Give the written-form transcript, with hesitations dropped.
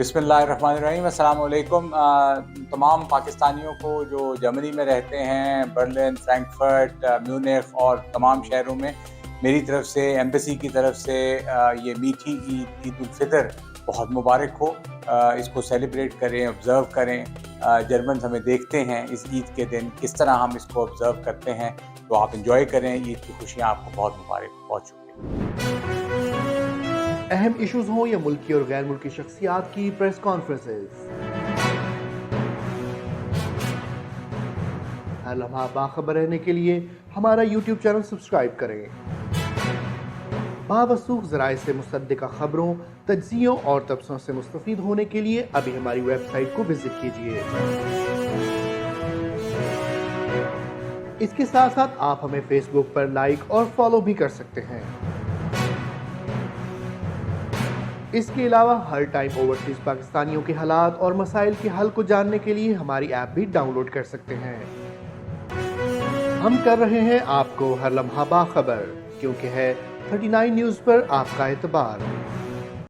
बिस्मिल्लाहिर्रहमानिर्रहीम, अस्सलाम वालेकुम। तमाम पाकिस्तानियों को जो जर्मनी में रहते हैं, बर्लिन, फ्रैंकफर्ट, म्यूनिख और तमाम शहरों में मेरी तरफ से, एम्बेसी की तरफ से ये मीठी ईद उल फितर बहुत मुबारक हो। इसको सेलिब्रेट करें, ऑब्ज़र्व करें। जर्मन हमें देखते हैं इस ईद के दिन किस तरह हम इसको ऑब्ज़र्व करते हैं, तो आप इंजॉय करें। ईद की खुशियाँ आपको बहुत मुबारक हो। बहुत शुक्रिया। अहम इश्यूज हों या मुल्की और गैर मुल्की शख्सियात की प्रेस कॉन्फ्रेंसेस, हर लम्हा बाखबर रहने के लिए हमारा यूट्यूब चैनल सब्सक्राइब करें। बावसूख ज़राए से मुसद्दिक़ा खबरों, तज्ज़ियों और तबसरों से मुस्तफ़ीद होने के लिए अभी हमारी वेबसाइट को विजिट कीजिए। इसके साथ साथ आप हमें फेसबुक पर लाइक और फॉलो भी कर सकते हैं। इसके अलावा हर टाइम ओवरसीज पाकिस्तानियों के हालात और मसाइल के हल को जानने के लिए हमारी ऐप भी डाउनलोड कर सकते हैं। हम कर रहे हैं आपको हर लम्हा बाखबर, क्योंकि है 39 न्यूज़ पर आपका एतबार।